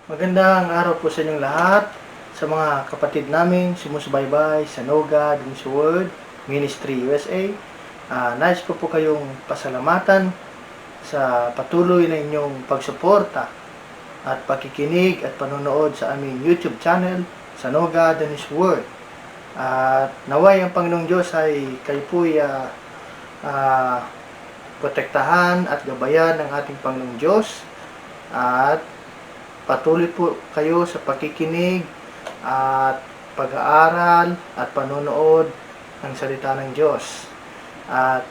Magandang araw po sa inyong lahat, sa mga kapatid namin sumusubaybay sa Noga Dun sa Word Ministry USA. Nais ko po kayong pasalamatan sa patuloy na inyong pagsuporta at pakikinig at panonood sa aming YouTube channel sa Noga Dun sa Word. At naway ang Panginoong Diyos ay kayo po'y protektahan at gabayan ng ating Panginoong Diyos, at patuloy po kayo sa pakikinig at pag-aaral at panonood ng salita ng Diyos. At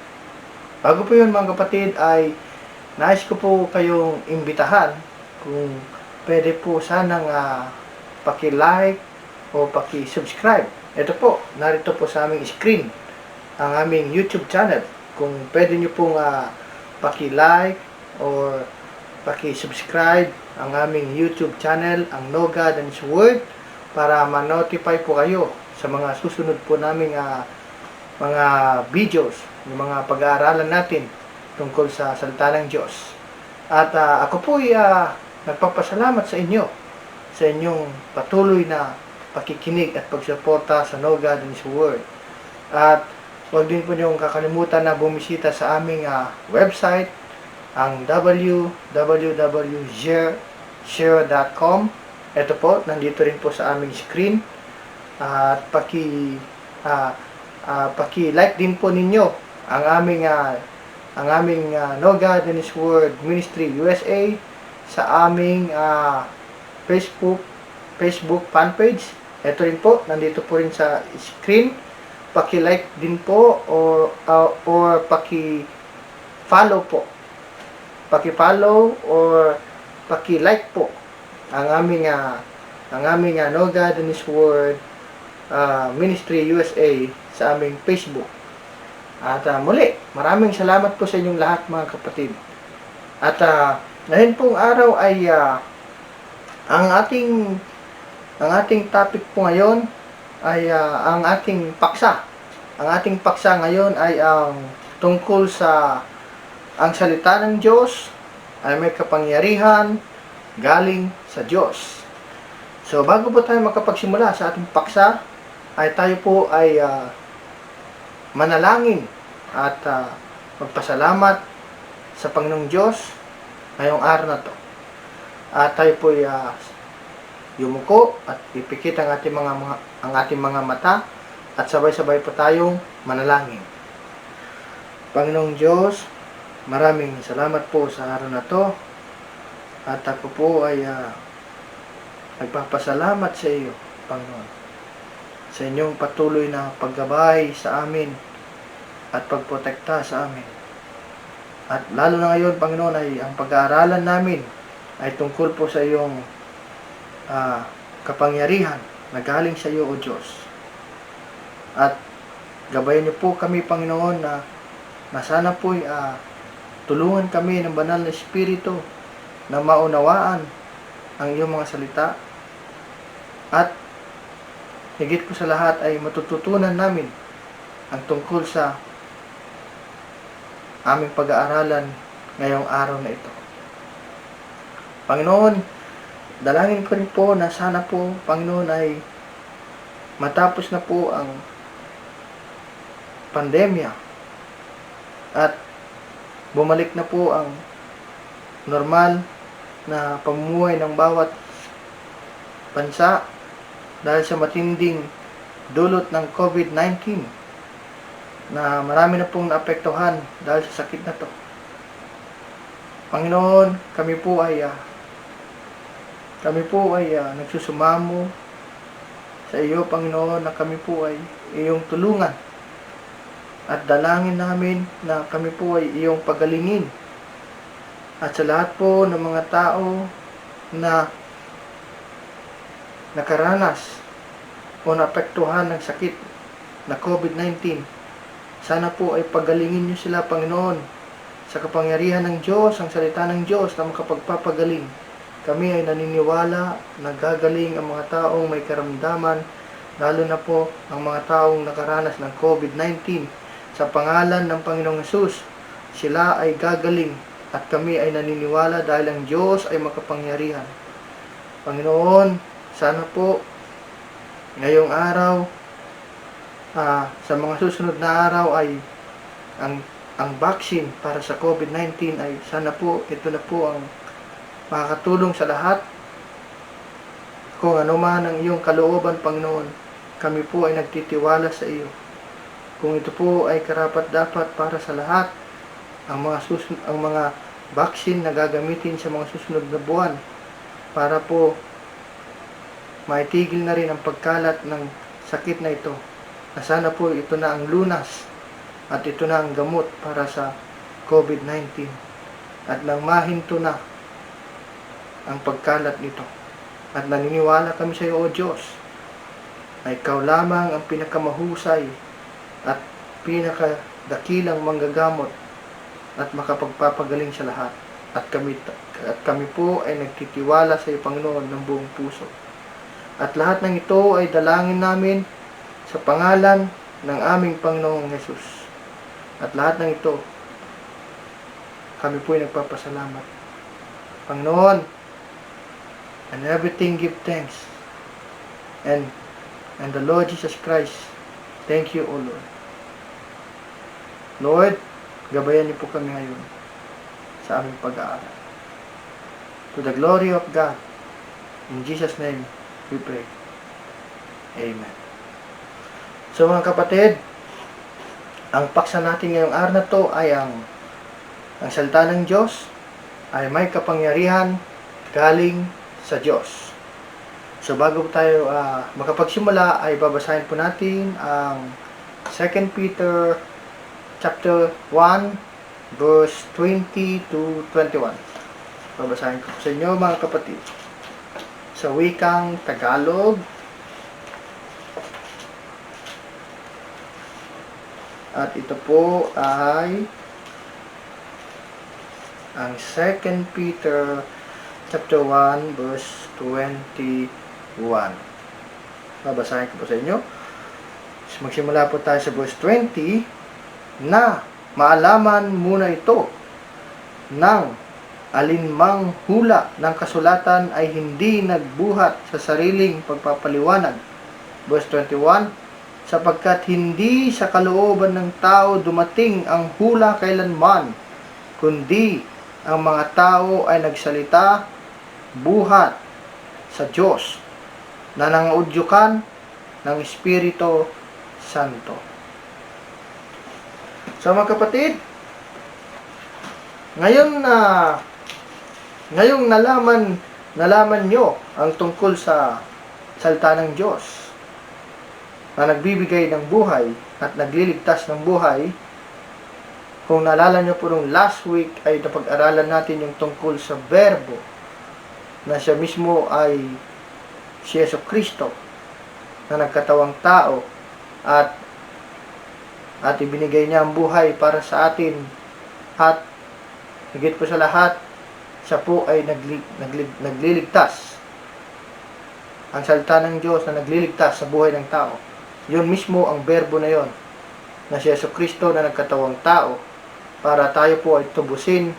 bago po yun mga kapatid, ay nais ko po kayong imbitahan kung pwede po sanang paki-like o paki-subscribe. Ito po, narito po sa aming screen ang aming YouTube channel. Kung pwede nyo pong paki-like or paki-subscribe ang aming YouTube channel, ang No God and His Word, para ma-notify po kayo sa mga susunod po naming mga videos, yung mga pag-aaralan natin tungkol sa salita ng Diyos. At ako po ay nagpapasalamat sa inyo, sa inyong patuloy na pakikinig at pagsuporta sa No God and His Word. At huwag din po niyong kakalimutan na bumisita sa aming website, ang www.share.com. Ito po, nandito rin po sa aming screen. At paki-like din po ninyo ang aming No God and His Word Ministry USA sa aming Facebook fan page. Ito rin po, nandito po rin sa screen. Paki-like din po or paki-follow po. Paki-follow or paki-like po ang aming No God and His Word Ministry USA sa aming Facebook. At muli, maraming salamat po sa inyong lahat mga kapatid. At ngayon pong araw ay ang ating topic po ngayon ay ang ating paksa. Ang ating paksa ngayon ay ang tungkol sa ang salita ng Diyos ay may kapangyarihan galing sa Diyos. So bago po tayo makapagsimula sa ating paksa, ay tayo po ay manalangin at magpasalamat sa Panginoong Diyos ngayong araw na to. At tayo po ay yumuko at ipikit ang ating mga mata at sabay-sabay po tayong manalangin. Panginoong Diyos, maraming salamat po sa araw na to, at ako po ay nagpapasalamat sa iyo, Panginoon, sa inyong patuloy na paggabay sa amin at pagprotekta sa amin. At lalo na ngayon, Panginoon, ay ang pag-aaralan namin ay tungkol po sa iyong kapangyarihan na galing sa iyo, O Diyos. At gabayan niyo po kami, Panginoon, na sana po tulungan kami ng banal na Espiritu na maunawaan ang iyong mga salita, at higit po sa lahat ay matututunan namin ang tungkol sa aming pag-aaralan ngayong araw na ito. Panginoon, dalangin ko rin po na sana po, Panginoon, ay matapos na po ang pandemya at bumalik na po ang normal na pamumuhay ng bawat bansa dahil sa matinding dulot ng COVID-19 na marami na pong naapektuhan dahil sa sakit na to. Panginoon, kami po ay nagsusumamo sa iyo, Panginoon, na kami po ay iyong tulungan, at dalangin namin na kami po ay iyong pagalingin. At sa lahat po ng mga tao na nakaranas o naapektuhan ng sakit na COVID-19, sana po ay pagalingin niyo sila, Panginoon, sa kapangyarihan ng Diyos, ang salita ng Diyos na makapagpapagaling. Kami ay naniniwala na gagaling ang mga taong may karamdaman, lalo na po ang mga taong nakaranas ng COVID-19. Sa pangalan ng Panginoong Hesus, sila ay gagaling, at kami ay naniniwala dahil ang Diyos ay makapangyarihan. Panginoon, sana po ngayong araw, sa mga susunod na araw ay ang vaccine para sa COVID-19 ay sana po, ito na po ang makakatulong sa lahat. Kung ano man ang iyong kalooban, Panginoon, kami po ay nagtitiwala sa iyo. Kung ito po ay karapat-dapat para sa lahat, ang mga vaccine na gagamitin sa mga susunod na buwan para po maitigil na rin ang pagkalat ng sakit na ito. Na sana po ito na ang lunas at ito na ang gamot para sa COVID-19 at nang mahinto na ang pagkalat nito. At naniniwala kami sa iyo, O Diyos, na ikaw lamang ang pinakamahusay at pinakadakilang manggagamot at makapagpapagaling sa lahat. At kami po ay nagtitiwala sa iyo, Panginoon, ng buong puso. At lahat ng ito ay dalangin namin sa pangalan ng aming Panginoong Jesus. At lahat ng ito, kami po ay nagpapasalamat. Panginoon, and everything give thanks. And the Lord Jesus Christ, thank you, O Lord. Lord, gabayan niyo po kami ngayon sa aming pag-aaral. To the glory of God, in Jesus' name, we pray. Amen. So mga kapatid, ang paksa natin ngayong araw na to ay ang salita ng Diyos ay may kapangyarihan galing sa Diyos. So bago tayo makapagsimula ay babasahin po natin ang 2 Peter chapter 1 verse 20 to 21. Babasahin ko sa inyo mga kapatid sa wikang Tagalog. At ito po ay ang 2 Peter chapter 1 verse 21. Babasahin ko po sa inyo. Magsimula po tayo sa verse 20 na maalaman muna ito ng alinmang hula ng kasulatan ay hindi nagbuhat sa sariling pagpapaliwanag. Verse 21, sapagkat hindi sa kalooban ng tao dumating ang hula kailanman, kundi ang mga tao ay nagsalita buhat sa Diyos na nangaudyukan ng Espiritu Santo. So mga kapatid, ngayong nalaman nyo ang tungkol sa salita ng Diyos na nagbibigay ng buhay at nagliligtas ng buhay. Kung naalala nyo po nung last week ay napag-aralan natin yung tungkol sa Verbo na siya mismo ay si Jesucristo na nagkatawang tao at ibinigay niya ang buhay para sa atin at higit po sa lahat siya po ay nagliligtas. Ang salita ng Diyos na nagliligtas sa buhay ng tao, yun mismo ang Verbo na yon na si Jesucristo na nagkatawang tao para tayo po ay tubusin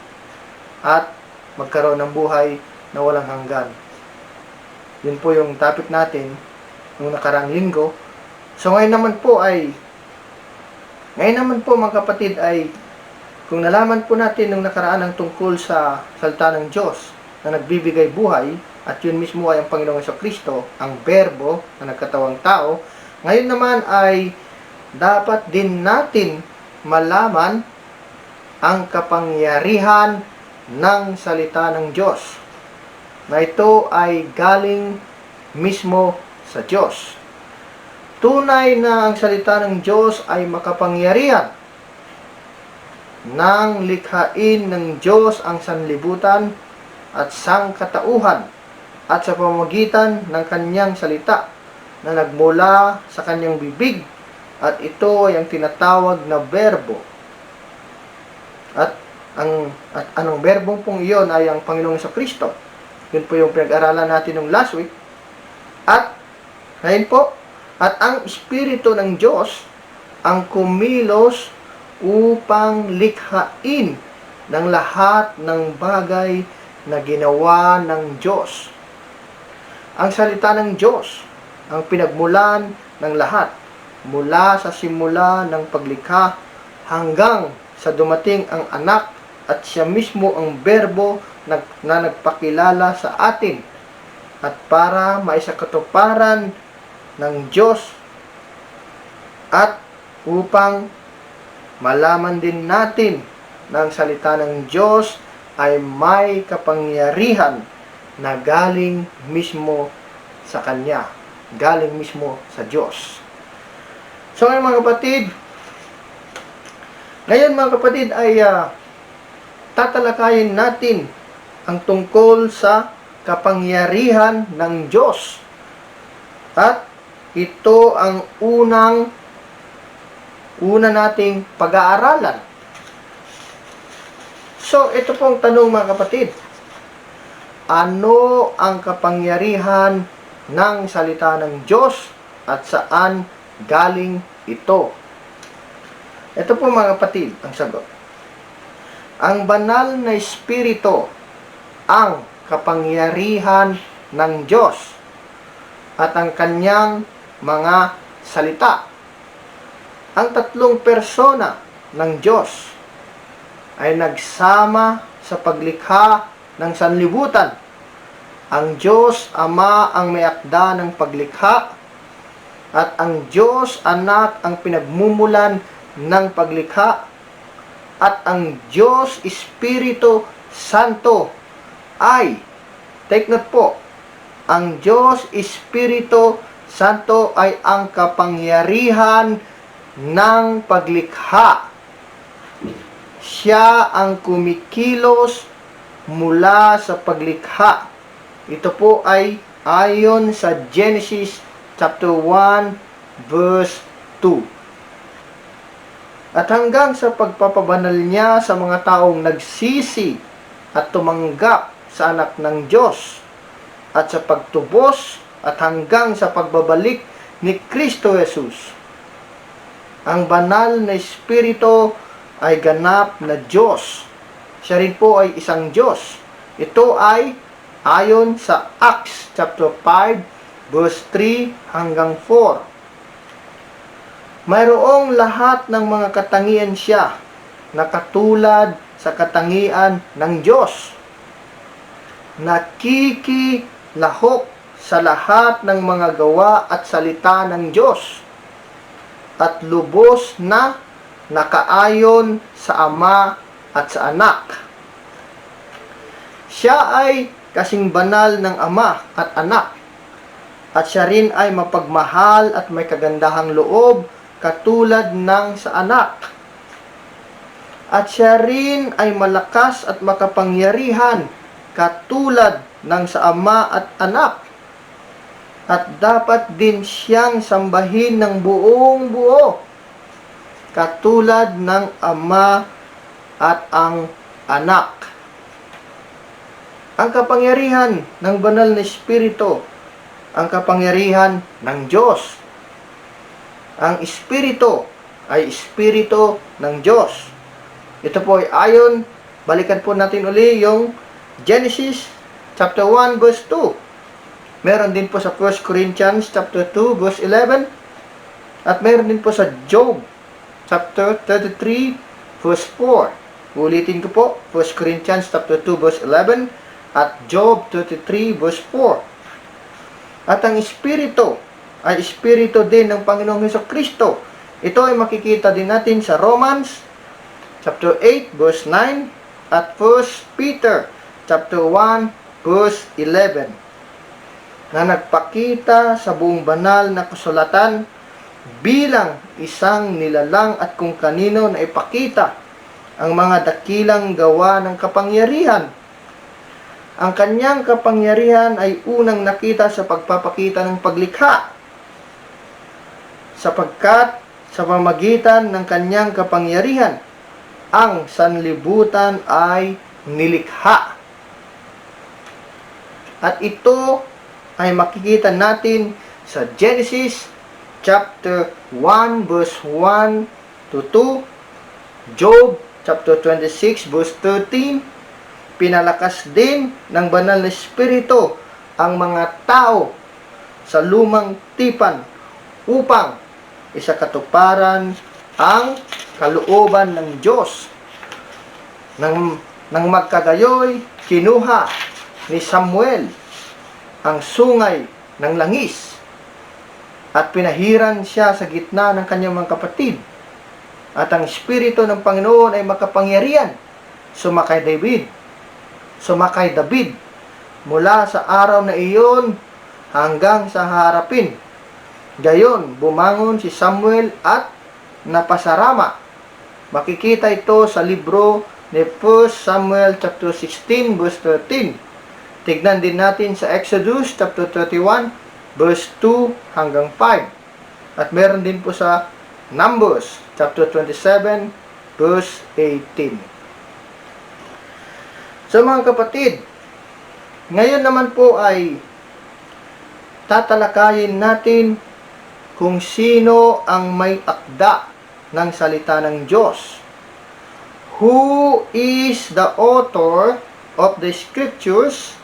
at magkaroon ng buhay na walang hanggan. Yun po yung topic natin nung nakaraang linggo. So ngayon naman po mga kapatid ay kung nalaman po natin nung nakaraan ang tungkol sa salita ng Diyos na nagbibigay buhay at yun mismo ay ang Panginoong Jesucristo, ang Verbo na nagkatawang tao, ngayon naman ay dapat din natin malaman ang kapangyarihan ng salita ng Diyos na ito ay galing mismo sa Diyos. Tunay na ang salita ng Diyos ay makapangyarihan nang likhain ng Diyos ang sanlibutan at sangkatauhan at sa pamamagitan ng kanyang salita na nagmula sa kanyang bibig at ito ay ang tinatawag na Verbo. At anong Verbong pong iyon ay ang Panginoong Jesucristo. Yun po yung pinag-aralan natin nung last week. At ngayon po, at ang Espiritu ng Diyos ang kumilos upang likhain ng lahat ng bagay na ginawa ng Diyos. ang salita ng Diyos, ang pinagmulan ng lahat, mula sa simula ng paglikha hanggang sa dumating ang anak at siya mismo ang berbo na nagpakilala sa atin at para maisakatuparan ng Diyos at upang malaman din natin na ang salita ng Diyos ay may kapangyarihan na galing mismo sa Kanya, galing mismo sa Diyos. So ngayon mga kapatid, ay tatalakayin natin ang tungkol sa kapangyarihan ng Diyos. At ito ang una nating pag-aaralan. So, ito pong tanong mga kapatid. Ano ang kapangyarihan ng salita ng Diyos at saan galing ito? Ito po mga kapatid, ang sagot. Ang banal na Espiritu ang kapangyarihan ng Diyos at ang kanyang mga salita. Ang tatlong persona ng Diyos ay nagsama sa paglikha ng sanlibutan. Ang Diyos Ama ang may akda ng paglikha at ang Diyos Anak ang pinagmumulan ng paglikha at ang Diyos Espiritu Santo ay, take note po, ang Diyos Espiritu Santo ay ang kapangyarihan ng paglikha. Siya ang kumikilos mula sa paglikha. Ito po ay ayon sa Genesis chapter 1 verse 2. At hanggang sa pagpapabanal niya sa mga taong nagsisi at tumanggap sa anak ng Diyos at sa pagtubos at hanggang sa pagbabalik ni Kristo Jesus. Ang banal na Espiritu ay ganap na Diyos. Siya rin po ay isang Diyos. Ito ay ayon sa Acts chapter 5 verse 3 hanggang 4. Mayroong lahat ng mga katangian siya na katulad sa katangian ng Diyos. Nakikilahok sa lahat ng mga gawa at salita ng Diyos at lubos na nakaayon sa Ama at sa Anak. Siya ay kasing banal ng Ama at Anak at siya rin ay mapagmahal at may kagandahang loob katulad ng sa Anak. At siya rin ay malakas at makapangyarihan katulad ng sa Ama at Anak. At dapat din siyang sambahin ng buong buo katulad ng Ama at ang Anak. Ang kapangyarihan ng banal na Espiritu, ang kapangyarihan ng Diyos. Ang Espiritu ay Espiritu ng Diyos. Ito po ay ayon, balikan po natin uli yung Genesis chapter 1 verse 2. Meron din po sa 1 Corinthians chapter 2 verse 11. At meron din po sa Job chapter 33 verse 4. Ulitin ko po, 1 Corinthians chapter 2 verse 11 at Job 33 verse 4. At ang Espiritu ay Espiritu din ng Panginoong Hesukristo. Ito ay makikita din natin sa Romans chapter 8 verse 9 at 1 Peter chapter 1 verse 11 na nagpakita sa buong banal na kasulatan bilang isang nilalang at kung kanino na ipakita ang mga dakilang gawa ng kapangyarihan. Ang kanyang kapangyarihan ay unang nakita sa pagpapakita ng paglikha, sapagkat sa pamamagitan ng kanyang kapangyarihan, ang sanlibutan ay nilikha. At ito ay makikita natin sa Genesis chapter 1 verse 1 to 2, Job chapter 26 verse 13. Pinalakas din ng banal na Espiritu ang mga tao sa lumang tipan upang isakatuparan ang kalooban ng Diyos. Nang magkagayoy, kinuha ni Samuel ang sungay ng langis at pinahiran siya sa gitna ng kanyang mga kapatid. At ang Espiritu ng Panginoon ay makapangyarihan. Sumakay David mula sa araw na iyon hanggang sa harapin. Gayon, bumangon si Samuel at napasarama. Makikita ito sa libro ni 1 Samuel chapter 16 verse 13. Tignan din natin sa Exodus chapter 31 verse 2 hanggang 5. At meron din po sa Numbers chapter 27 verse 18. So mga kapatid, ngayon naman po ay tatalakayin natin kung sino ang may akda ng salita ng Diyos. Who is the author of the scriptures,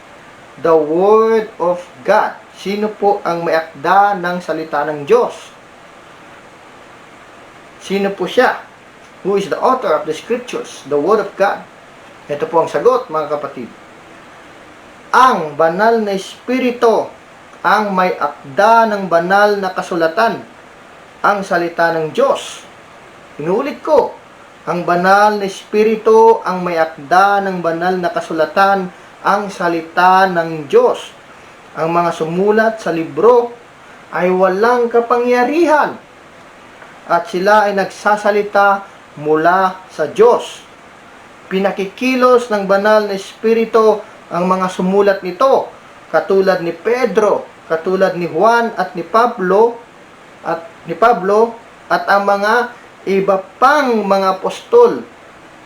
the word of God? Sino po ang may akda ng salita ng Diyos? Sino po siya? Who is the author of the scriptures, the word of God? Ito po ang sagot, mga kapatid. Ang banal na Espiritu ang may akda ng banal na kasulatan, ang salita ng Diyos. Inuulit ko, ang banal na Espiritu ang may akda ng banal na kasulatan, ang salita ng Diyos. Ang mga sumulat sa libro ay walang kapangyarihan at sila ay nagsasalita mula sa Diyos. Pinakikilos ng banal na Espiritu ang mga sumulat nito, katulad ni Pedro, katulad ni Juan at ni Pablo at ang mga iba pang mga apostol.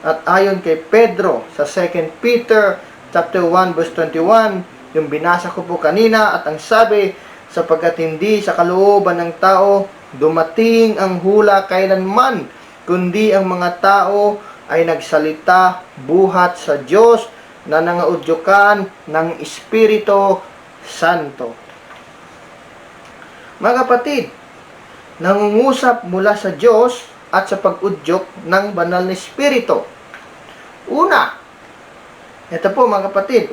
At ayon kay Pedro sa 2 Peter chapter 1 verse 21, yung binasa ko po kanina, at ang sabi, sapagkat hindi sa kalooban ng tao dumating ang hula kailanman, kundi ang mga tao ay nagsalita buhat sa Diyos na nangaudyukan ng Espiritu Santo. Mga kapatid, nangungusap mula sa Diyos at sa pag-udyok ng banal na Espiritu. Una, ito po mga kapatid,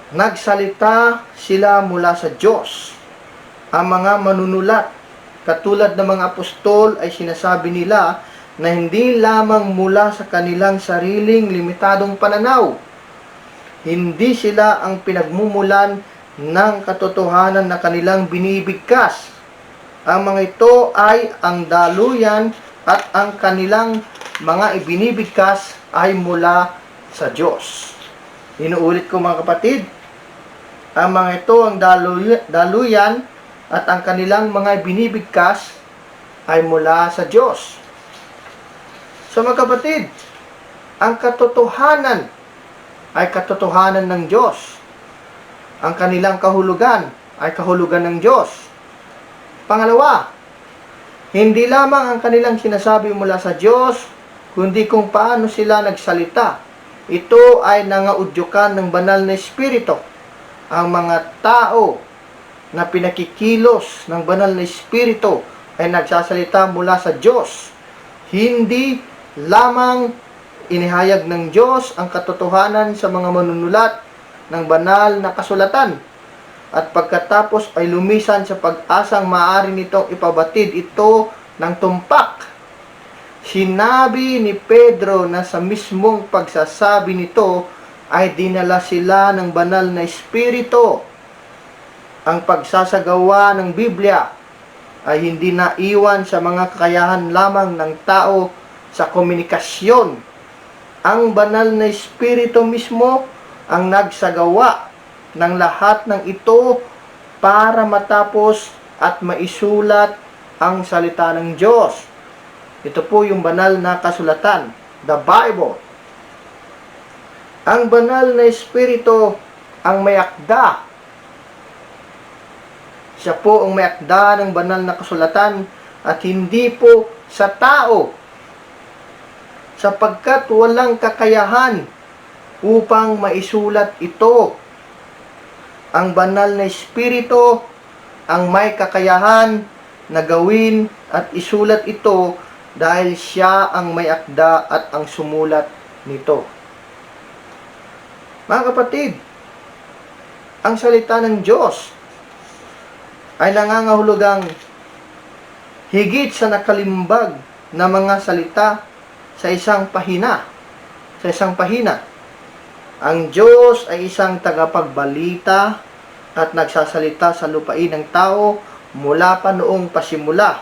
nagsalita sila mula sa Diyos. Ang mga manunulat, katulad ng mga apostol, ay sinasabi nila na hindi lamang mula sa kanilang sariling limitadong pananaw. Hindi sila ang pinagmumulan ng katotohanan na kanilang binibigkas. Ang mga ito ay ang daluyan at ang kanilang mga ibinibigkas ay mula sa Diyos. Inuulit ko mga kapatid, ang mga ito ang daluyan at ang kanilang mga binibigkas ay mula sa Diyos. So mga kapatid, ang katotohanan ay katotohanan ng Diyos. Ang kanilang kahulugan ay kahulugan ng Diyos. Pangalawa, hindi lamang ang kanilang sinasabi mula sa Diyos, kundi kung paano sila nagsalita. Ito ay nangaudyukan ng banal na Espiritu. Ang mga tao na pinakikilos ng banal na Espiritu ay nagsasalita mula sa Diyos. Hindi lamang inihayag ng Diyos ang katotohanan sa mga manunulat ng banal na kasulatan, at pagkatapos ay lumisan sa pag-asang maaari nitong ipabatid ito ng tumpak. Sinabi ni Pedro na sa mismong pagsasabi nito ay dinala sila ng banal na Espiritu. Ang pagsasagawa ng Biblia ay hindi naiwan sa mga kakayahan lamang ng tao sa komunikasyon. Ang banal na Espiritu mismo ang nagsagawa ng lahat ng ito para matapos at maisulat ang salita ng Diyos. Ito po yung banal na kasulatan, the Bible. Ang banal na Espiritu ang may akda. Siya po ang may akda ng banal na kasulatan at hindi po sa tao, sapagkat walang kakayahan upang maisulat ito. Ang banal na Espiritu ang may kakayahan na gawin at isulat ito dahil siya ang may akda at ang sumulat nito. Mga kapatid, ang salita ng Diyos ay nangangahulugang higit sa nakalimbag na mga salita sa isang pahina. Ang Diyos ay isang tagapagbalita at nagsasalita sa lupain ng tao mula pa noong pasimula.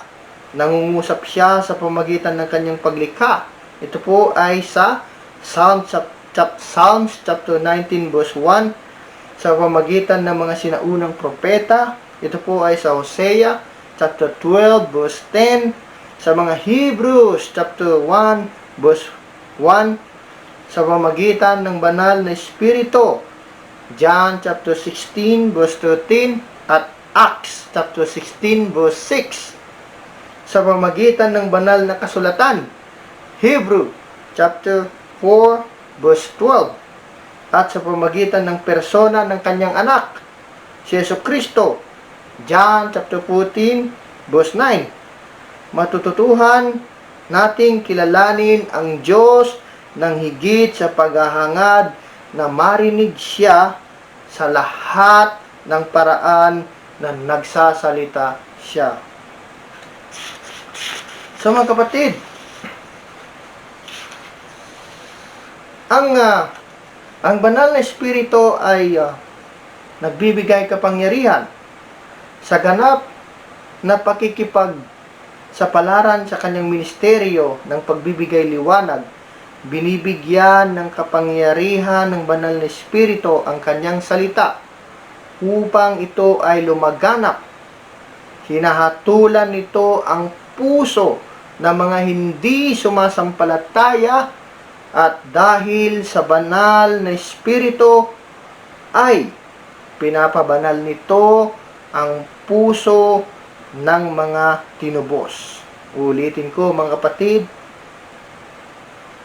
Nangungusap siya sa pamamagitan ng kanyang paglikha. Ito po ay sa Psalms chapter 19 verse 1, sa pamamagitan ng mga sinaunang propeta. Ito po ay sa Hosea chapter 12 verse 10, sa mga Hebrews chapter 1 verse 1, sa pamamagitan ng banal na Espiritu, John chapter 16 verse 13 at Acts chapter 16 verse 6, sa pamamagitan ng banal na kasulatan, Hebrew chapter 4 verse 12, at sa pamamagitan ng persona ng kanyang anak, si Jesucristo, John chapter 14 verse 9. Matututuhan nating kilalanin ang Diyos ng higit sa paghahangad na marinig siya sa lahat ng paraan na nagsasalita siya. So mga kapatid, ang banal na Espiritu ay nagbibigay kapangyarihan sa ganap na pakikipag-sapalaran sa kanyang ministeryo ng pagbibigay liwanag. Binibigyan ng kapangyarihan ng banal na Espiritu ang kanyang salita upang ito ay lumaganap. Hinahatulan nito ang puso ng mga hindi sumasampalataya, at dahil sa banal na Espiritu ay pinapabanal nito ang puso ng mga tinubos. Ulitin ko mga kapatid,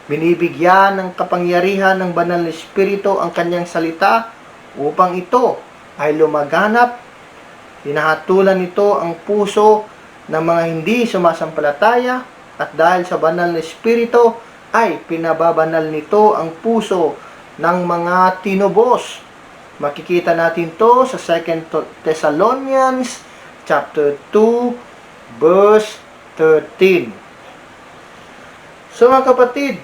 binibigyan ng kapangyarihan ng banal na Espiritu ang kanyang salita upang ito ay lumaganap. Hinahatulan nito ang puso ng mga hindi sumasampalataya, at dahil sa banal na Espiritu ay pinababanal nito ang puso ng mga tinubos. Makikita natin to sa 2 Thessalonians chapter 2 verse 13. So mga kapatid,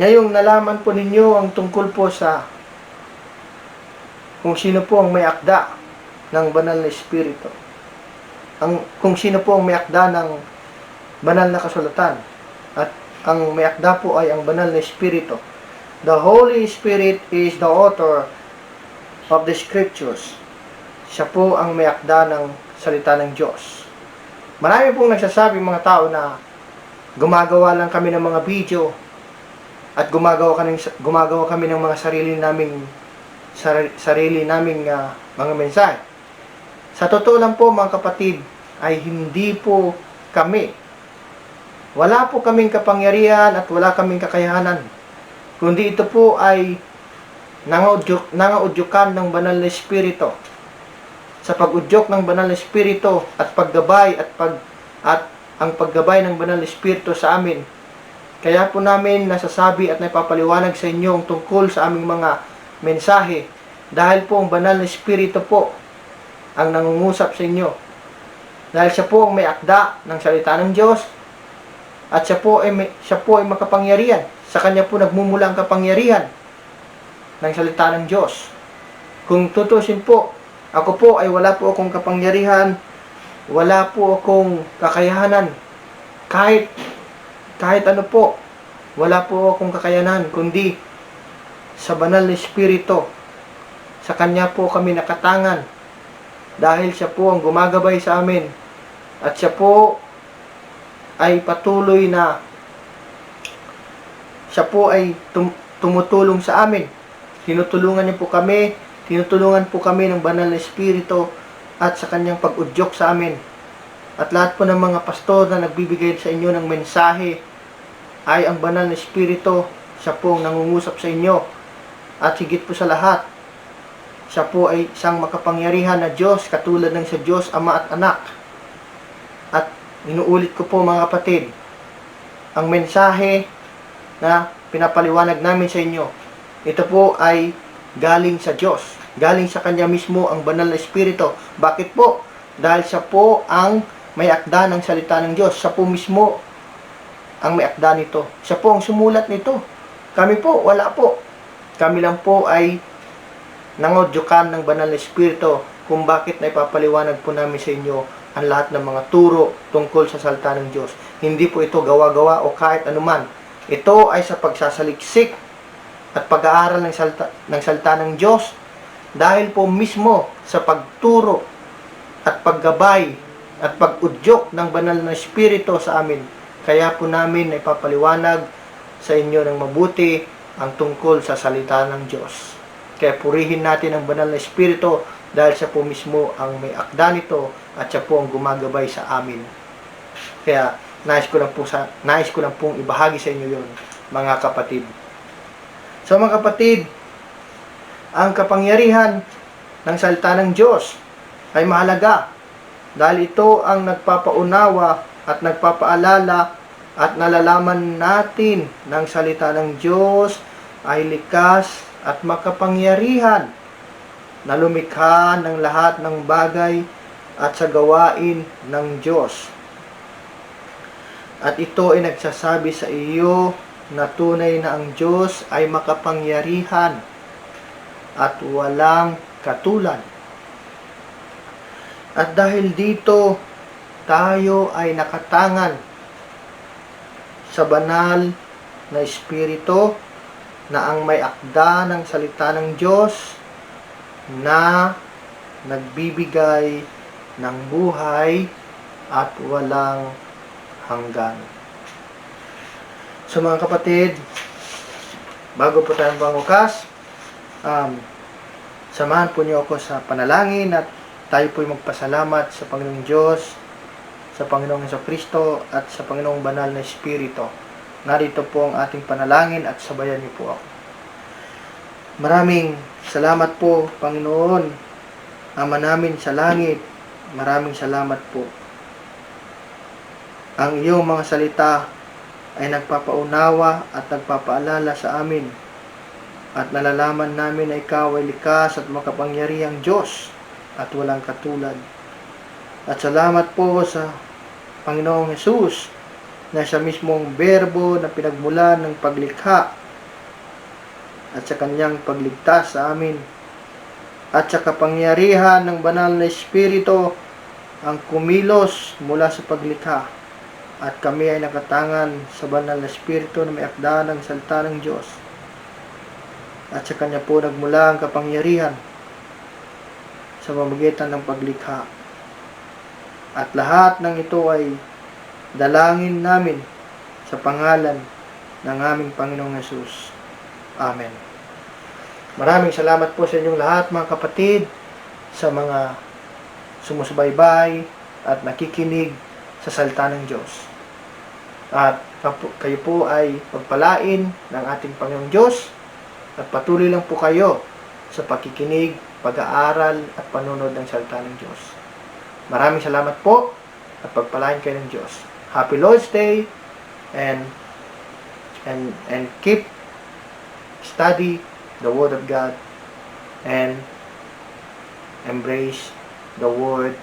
ngayong nalaman po ninyo ang tungkol po sa kung sino po ang may akda ng banal na Espiritu. Kung sino po ang may akda ng banal na kasulatan. At ang may akda po ay ang banal na Espiritu. The Holy Spirit is the author of the Scriptures. Siya po ang may akda ng salita ng Diyos. Marami pong nagsasabi mga tao na gumagawa lang kami ng mga video at gumagawa kami ng mga sarili naming mga mensahe. Sa totoo lang po mga kapatid, ay hindi po kami. Wala po kaming kapangyarihan at wala kaming kakayahanan. Kundi ito po ay nangaudyukan ng banal na Espiritu. Sa pag-udyok ng banal na Espiritu at paggabay at ang paggabay ng banal na Espiritu sa amin. Kaya po namin nasasabi at napapaliwanag sa inyo ang tungkol sa aming mga mensahe, dahil po ang banal na Espiritu po ang nangungusap sa inyo. Dahil siya po ang may akda ng salita ng Diyos, at siya po ay makapangyarihan. Sa kanya po nagmumula ang kapangyarihan ng salita ng Diyos. Kung tutusin po, ako po ay wala po akong kapangyarihan, wala po akong kakayahanan. Kahit ano po, wala po akong kakayanan, kundi sa banal na Espiritu. Sa kanya po kami nakatangan, dahil siya po ang gumagabay sa amin, at siya po ay patuloy na siya po ay tumutulong sa amin. Tinutulungan po kami ng banal na Espiritu at sa kanyang pag-udyok sa amin. At lahat po ng mga pastor na nagbibigay sa inyo ng mensahe ay ang banal na Espiritu. Siya po ang nangungusap sa inyo. At higit po sa lahat, Siya po ay isang makapangyarihan na Diyos, katulad ng sa Diyos, Ama at Anak. At inuulit ko po mga kapatid, ang mensahe na pinapaliwanag namin sa inyo, ito po ay galing sa Diyos. Galing sa Kanya mismo ang banal na Espiritu. Bakit po? Dahil siya po ang may akda ng salita ng Diyos. Siya po mismo ang may akda nito. Siya po ang sumulat nito. Kami po, wala po. Kami lang po ay nangodyukan ng banal na Espiritu kung bakit na ipapaliwanag po namin sa inyo ang lahat ng mga turo tungkol sa salita ng Diyos. Hindi po ito gawa-gawa o kahit anuman. Ito ay sa pagsasaliksik at pag-aaral ng salita ng Diyos dahil po mismo sa pagturo at paggabay at pag-udyok ng banal na Espiritu sa amin. Kaya po namin na ipapaliwanag sa inyo ng mabuti ang tungkol sa salita ng Diyos. Kaya purihin natin ang banal na Espiritu dahil siya po mismo ang may akda nito at siya po ang gumagabay sa amin. Kaya nais ko lang pong ibahagi sa inyo yon, mga kapatid. So mga kapatid, ang kapangyarihan ng salita ng Diyos ay mahalaga dahil ito ang nagpapaunawa at nagpapaalala at nalalaman natin ng salita ng Diyos ay likas at makapangyarihan na lumikha ng lahat ng bagay at sa gawain ng Diyos. At ito ay nagsasabi sa iyo na tunay na ang Diyos ay makapangyarihan at walang katulad. At dahil dito, tayo ay nakatangan sa banal na Espiritu na ang may akda ng salita ng Diyos na nagbibigay ng buhay at walang hanggan. So mga kapatid, bago po tayong pangukas, samahan po niyo ako sa panalangin at tayo po'y magpasalamat sa Panginoong Diyos, sa Panginoong Jesucristo at sa Panginoong Banal na Espiritu. Narito po ang ating panalangin at sabayan niyo po ako. Maraming salamat po, Panginoon, Ama namin sa langit. Maraming salamat po. Ang iyong mga salita ay nagpapaunawa at nagpapaalala sa amin at nalalaman namin na ikaw ay likas at makapangyarihang Diyos at walang katulad. At salamat po sa Panginoong Hesus na siya mismong berbo na pinagmulan ng paglikha at sa kanyang pagligtas sa amin at sa kapangyarihan ng banal na Espiritu ang kumilos mula sa paglikha at kami ay nakatangan sa banal na Espiritu na may akda ng salita ng Diyos at sa kanya po nagmula ang kapangyarihan sa pamamagitan ng paglikha. At lahat ng ito ay dalangin namin sa pangalan ng aming Panginoong Hesus. Amen. Maraming salamat po sa inyong lahat mga kapatid, sa mga sumusubaybay at nakikinig sa salita ng Diyos. At kayo po ay pagpalain ng ating Panginoong Diyos at patuloy lang po kayo sa pakikinig, pag-aaral at panunod ng salita ng Diyos. Maraming salamat po at pagpalain kayo ng Diyos. Happy Lord's Day and keep study the Word of God and embrace the Word